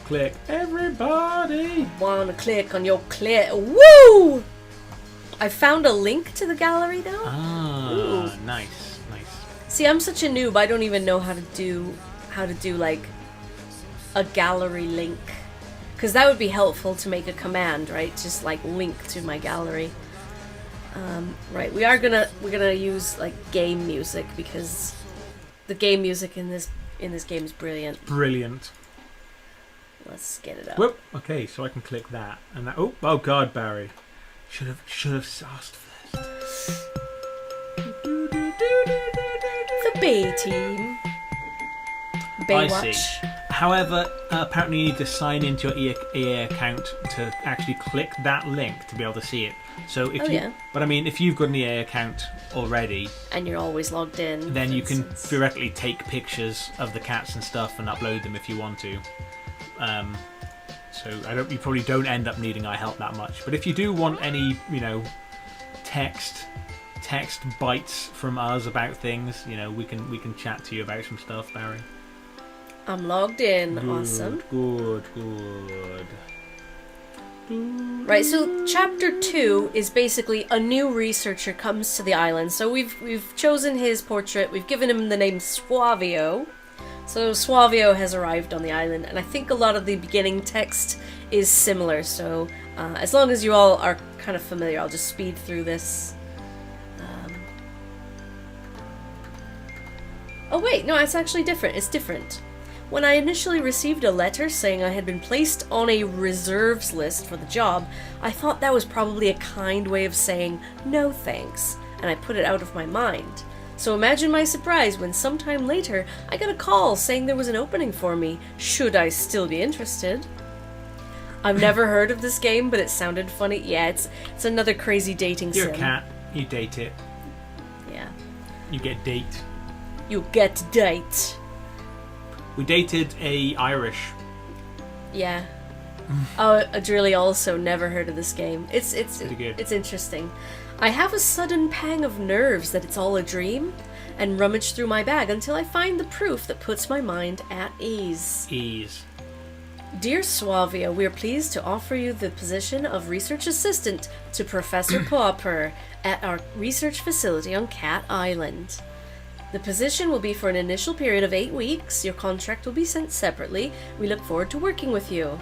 click. Everybody! Wanna click on your clit. Woo! I found a link to the gallery now. Ah, nice. See, I'm such a noob, I don't even know how to do like a gallery link. Because that would be helpful to make a command, right? Just like link to my gallery. Right, we're gonna use like game music because the game music in this game is brilliant. Brilliant. Let's get it up. Whoop. Okay, so I can click that and that. Oh God, Barry. Should have asked first. The B team. Baywatch. I see. However, apparently you need to sign into your EA account to actually click that link to be able to see it. So if but I mean, if you've got an EA account already, and you're always logged in, then you can theoretically take pictures of the cats and stuff and upload them if you want to. So you probably don't end up needing iHelp that much. But if you do want any, text bites from us about things, we can chat to you about some stuff, Barry. I'm logged in. Good, Awesome. Good. Right, so chapter 2 is basically a new researcher comes to the island. So we've chosen his portrait. We've given him the name Suavio. So Suavio has arrived on the island, and I think a lot of the beginning text is similar. So as long as you all are kind of familiar, I'll just speed through this. Oh wait, no, it's actually different. It's different. When I initially received a letter saying I had been placed on a reserves list for the job, I thought that was probably a kind way of saying no thanks, and I put it out of my mind. So imagine my surprise when sometime later I got a call saying there was an opening for me, should I still be interested. I've never heard of this game, but it sounded funny. Yeah, it's another crazy dating sim. You're a cat, you date it. Yeah. You get date. You get to date. We dated a Irish. Yeah. Oh, Adrilli also never heard of this game. It's pretty good. It's interesting. I have a sudden pang of nerves that it's all a dream, and rummage through my bag until I find the proof that puts my mind at ease. Dear Suavio, we are pleased to offer you the position of research assistant to Professor Purrfect at our research facility on Cat Island. The position will be for an initial period of 8 weeks. Your contract will be sent separately. We look forward to working with you.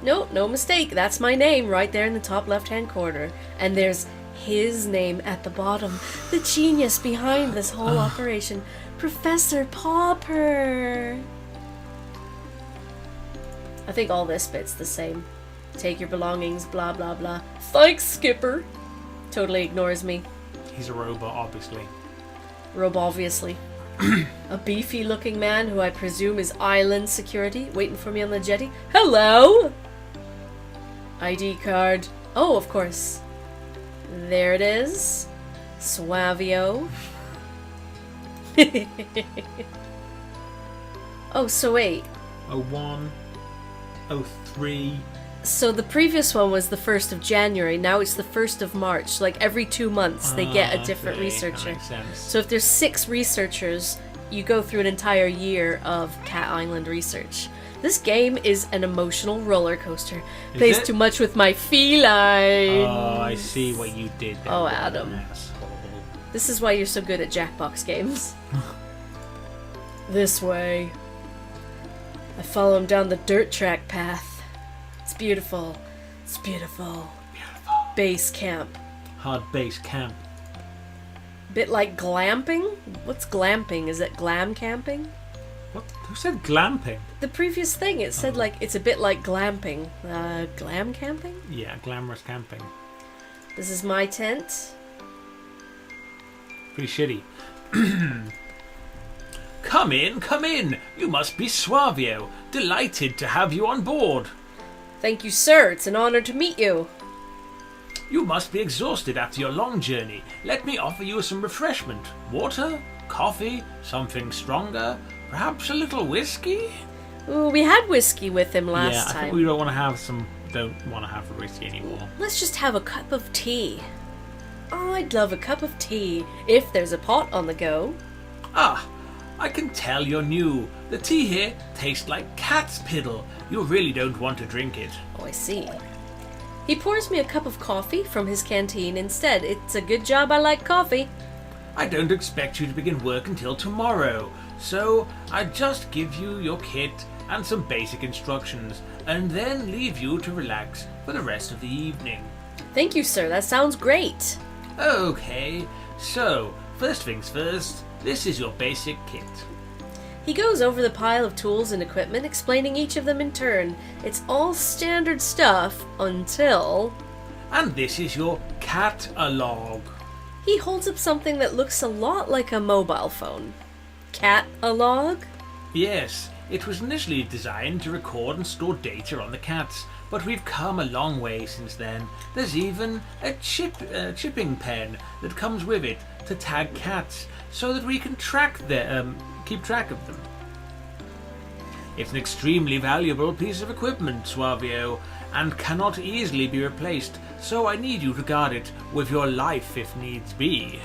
No mistake. That's my name right there in the top left-hand corner. And there's his name at the bottom. The genius behind this whole operation. Professor Purrfect. I think all this bit's the same. Take your belongings, blah blah blah. Thanks, Skipper. Totally ignores me. He's a robot, obviously. Obviously. A beefy looking man who I presume is island security waiting for me on the jetty. Hello! ID card. Oh, of course. There it is. Suavio. Oh, so wait. 01, 03. So the previous one was the 1st of January, now it's the 1st of March. Like every 2 months they get a different researcher. That makes sense. So if there's 6 researchers, you go through an entire year of Cat Island research. This game is an emotional roller coaster. Plays too much with my feline. Oh, I see what you did there. Oh, Adam. This is why you're so good at Jackbox games. This way. I follow him down the dirt track path. It's beautiful. It's beautiful. Beautiful. Base camp. Hard base camp. Bit like glamping? What's glamping? Is it glam camping? What? Who said glamping? The previous thing, it said like it's a bit like glamping. Glam camping? Yeah, glamorous camping. This is my tent. Pretty shitty. Come in. You must be Suavio. Delighted to have you on board. Thank you, sir. It's an honor to meet you. You must be exhausted after your long journey. Let me offer you some refreshment. Water, coffee, something stronger, perhaps a little whiskey? Ooh, we had whiskey with him last time. time. I think we don't want to have whiskey anymore. Let's just have a cup of tea. Oh, I'd love a cup of tea, if there's a pot on the go. Ah, I can tell you're new. The tea here tastes like cat's piddle. You really don't want to drink it. Oh, I see. He pours me a cup of coffee from his canteen instead. It's a good job I like coffee. I don't expect you to begin work until tomorrow, so I just give you your kit and some basic instructions, and then leave you to relax for the rest of the evening. Thank you, sir. That sounds great. Okay, so first things first, this is your basic kit. He goes over the pile of tools and equipment, explaining each of them in turn. It's all standard stuff until... And this is your cat-a-log. He holds up something that looks a lot like a mobile phone. Cat-a-log? Yes, it was initially designed to record and store data on the cats, but we've come a long way since then. There's even a chipping pen that comes with it to tag cats, so that we can keep track of them. It's an extremely valuable piece of equipment, Suavio, and cannot easily be replaced, so I need you to guard it with your life if needs be.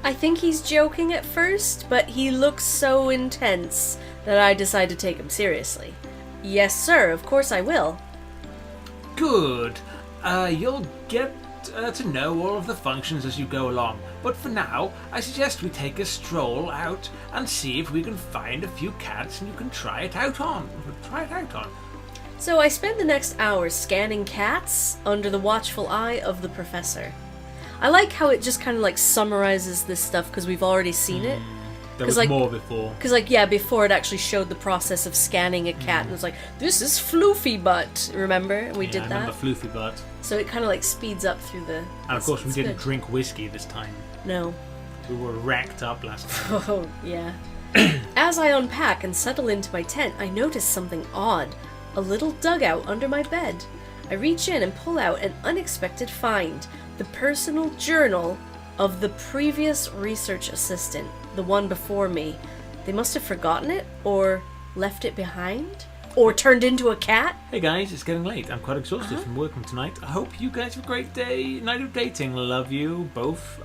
I think he's joking at first, but he looks so intense that I decide to take him seriously. Yes, sir, of course I will. Good. You'll get to know all of the functions as you go along, but for now, I suggest we take a stroll out and see if we can find a few cats and you can try it out on. So I spend the next hour scanning cats under the watchful eye of the professor. I like how it just kind of like summarizes this stuff because we've already seen it. There was more before. Because before it actually showed the process of scanning a cat and it was like, this is Floofy Butt, remember? We did that. I remember Floofy Butt. So it kind of like speeds up through the... And of course we didn't drink whiskey this time. No. We were racked up last time. Oh, yeah. As I unpack and settle into my tent, I notice something odd. A little dugout under my bed. I reach in and pull out an unexpected find. The personal journal of the previous research assistant, the one before me. They must have forgotten it, or left it behind, or turned into a cat. Hey guys, it's getting late. I'm quite exhausted from working tonight. I hope you guys have a great night of dating. Love you both.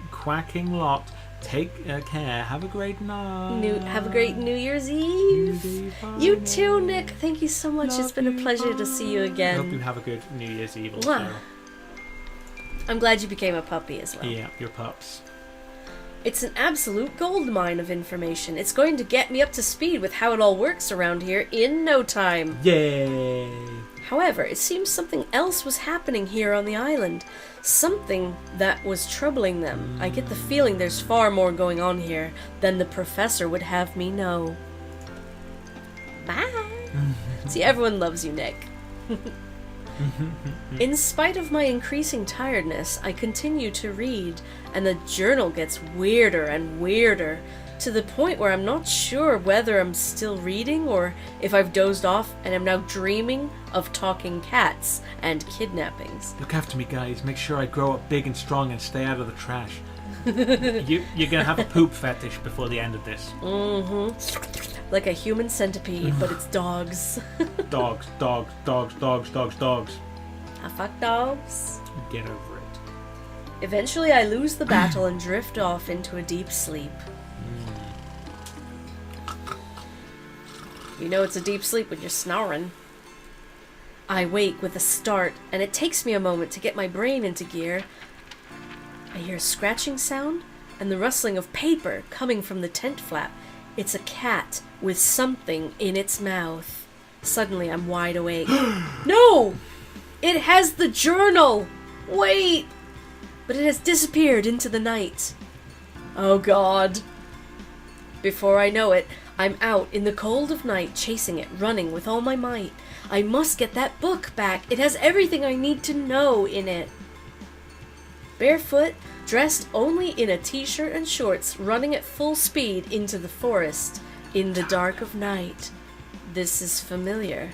Quacking lot. Take care. Have a great night. Have a great New Year's Eve. You too, Nick. Thank you so much. It's been a pleasure to see you again. I hope you have a good New Year's Eve also. I'm glad you became a puppy as well. Yeah, your pups. It's an absolute goldmine of information. It's going to get me up to speed with how it all works around here in no time. Yay! However, it seems something else was happening here on the island. Something that was troubling them. I get the feeling there's far more going on here than the professor would have me know. Bye! See, everyone loves you, Nick. In spite of my increasing tiredness, I continue to read, and the journal gets weirder and weirder, to the point where I'm not sure whether I'm still reading or if I've dozed off and am now dreaming of talking cats and kidnappings. Look after me, guys. Make sure I grow up big and strong and stay out of the trash. You're gonna have a poop fetish before the end of this. Mm-hmm. Like a human centipede, but it's dogs. Dogs. I fuck dogs. Get over it. Eventually I lose the battle and drift off into a deep sleep. You know it's a deep sleep when you're snoring. I wake with a start, and it takes me a moment to get my brain into gear. I hear a scratching sound and the rustling of paper coming from the tent flap. It's a cat with something in its mouth. Suddenly I'm wide awake. No! It has the journal! Wait! But it has disappeared into the night. Oh God. Before I know it, I'm out in the cold of night chasing it, running with all my might. I must get that book back. It has everything I need to know in it. Barefoot, dressed only in a t-shirt and shorts, running at full speed into the forest in the dark of night. This is familiar.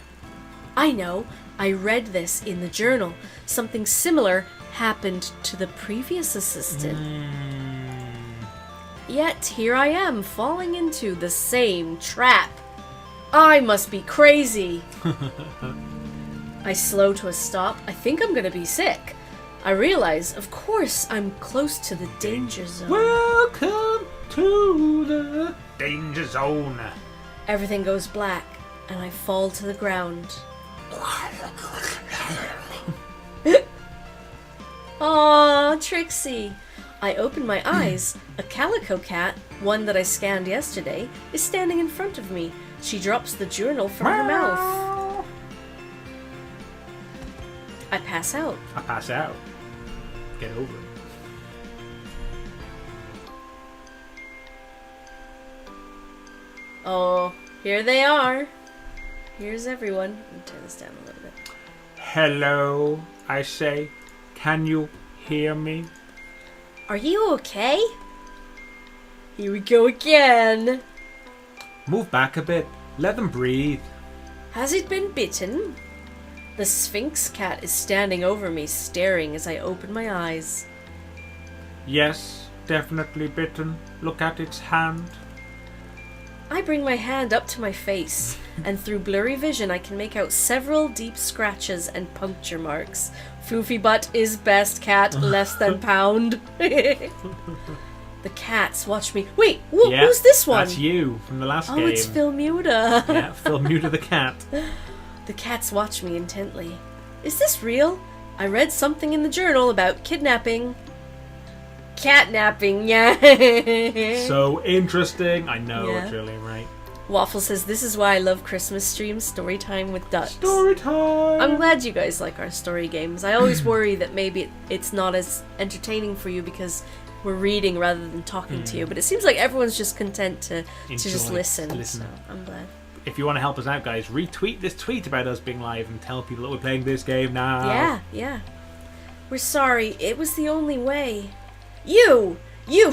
I know. I read this in the journal. Something similar happened to the previous assistant. Yet here I am, falling into the same trap. I must be crazy. I slow to a stop. I think I'm gonna be sick. I realize, of course, I'm close to the danger zone. Welcome to to the danger zone. Everything goes black, and I fall to the ground. Aw, Trixie! I open my eyes. A calico cat, one that I scanned yesterday, is standing in front of me. She drops the journal from her mouth. I pass out. I pass out. Get over it. Oh, here they are. Here's everyone. Let me turn this down a little bit. Hello, I say. Can you hear me? Are you okay? Here we go again. Move back a bit. Let them breathe. Has it been bitten? The Sphinx cat is standing over me, staring as I open my eyes. Yes, definitely bitten. Look at its hand. I bring my hand up to my face, and through blurry vision I can make out several deep scratches and puncture marks. Floofy butt is best cat, less than pound. The cats watch me. Wait, who's this one? That's you from the last game. Oh, it's Phil Muda. Yeah, Phil Muda the cat. The cats watch me intently. Is this real? I read something in the journal about kidnapping. Catnapping, yeah. So interesting. I know, Yeah. it's really right. Waffle says, this is why I love Christmas streams, story time with ducks. Story time! I'm glad you guys like our story games. I always worry that maybe it's not as entertaining for you because we're reading rather than talking to you. But it seems like everyone's just content to just Enjoy, listen. So I'm glad. If you want to help us out, guys, retweet this tweet about us being live and tell people that we're playing this game now. Yeah. We're sorry. It was the only way. You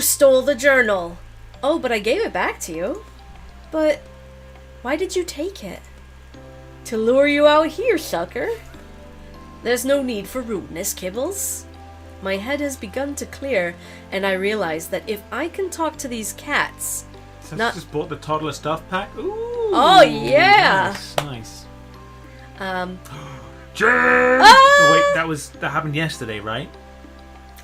stole the journal. Oh, but I gave it back to you. But why did you take it? To lure you out here, sucker. There's no need for rudeness, Kibbles. My head has begun to clear, and I realize that if I can talk to these cats... So just bought the toddler stuff pack. Ooh! Oh, yeah! Nice. Um... Jen! Ah! Oh, wait, that happened yesterday, right?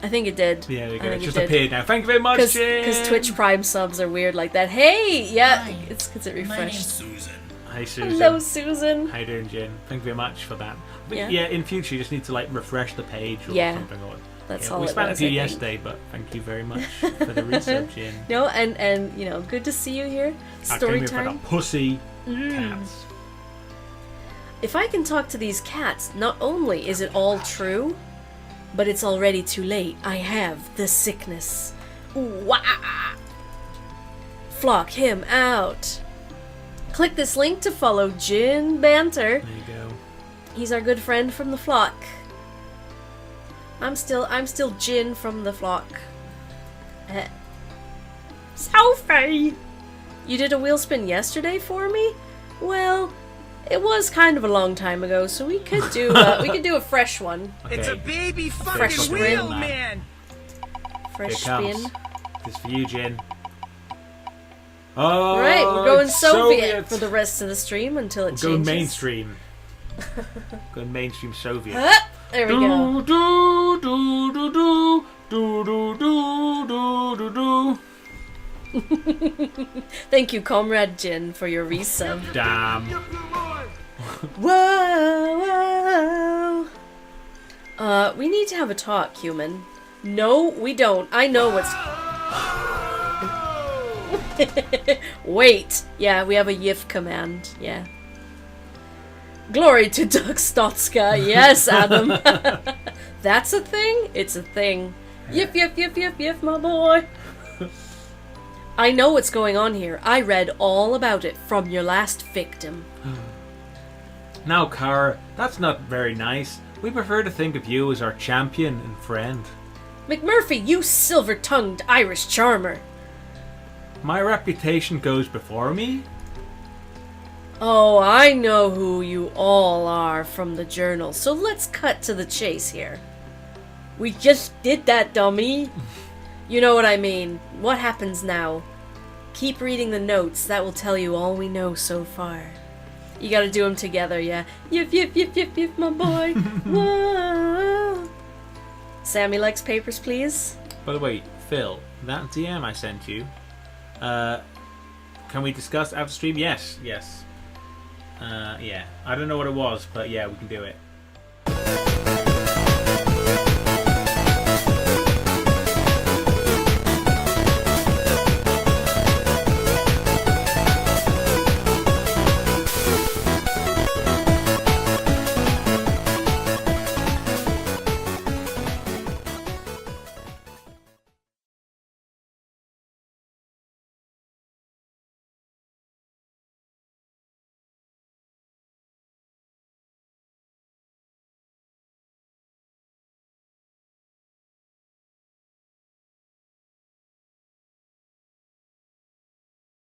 I think it did. Yeah, there you go. I It think just did. appeared now. Thank you very much, Jen! Because Twitch Prime subs are weird like that. Hey! Yeah, Hi. it's because it My name's refreshed. Susan. Hi, Susan. Hello, Susan. How you doing, Jen? Thank you very much for that. But Yeah. in future, you just need to refresh the page or Yeah. something. Or, That's all we it spent was, a few I think. yesterday, but thank you very much for the research, Jen. No, and you know, good to see you here. I came Story here for time. the pussy cats. If I can talk to these cats, not only is it all true, but it's already too late. I have the sickness. Ooh, wah! Flock him out. Click this link to follow Jin Banter. There you go. He's our good friend from the flock. I'm still Jin from the flock. Sophie! You did a wheel spin yesterday for me? Well, it was kind of a long time ago, so we could do a fresh one. Okay. It's a baby Fresh fucking spin. wheel, man. Fresh Here it comes. spin. This for you, Jen. Oh, Right, we're going it's Soviet for the rest of the stream until it We're going changes. mainstream. Going mainstream Soviet. Ah, there we go. Do, do, do, do, do, do, do, do, do, do. Thank you, Comrade Jin, for your resub. Damn. Whoa, whoa. We need to have a talk, human. No, we don't. I know what's... Wait. Yeah, we have a YIF command. Yeah. Glory to Doug Stotska. Yes, Adam. That's a thing? It's a thing. Yif, yif, yif, yif, yif, my boy. I know what's going on here. I read all about it from your last victim. Now, Cara, that's not very nice. We prefer to think of you as our champion and friend. McMurphy, you silver-tongued Irish charmer. My reputation goes before me. Oh, I know who you all are from the journal, so let's cut to the chase here. We just did that, dummy. You know what I mean. What happens now? Keep reading the notes. That will tell you all we know so far. You gotta do them together, yeah. Yip, yip, yip, yip, yip, my boy. Whoa. Sammy likes papers, please. By the way, Phil, that DM I sent you, Can we discuss after stream? Yes. Yeah. I don't know what it was, but yeah, we can do it.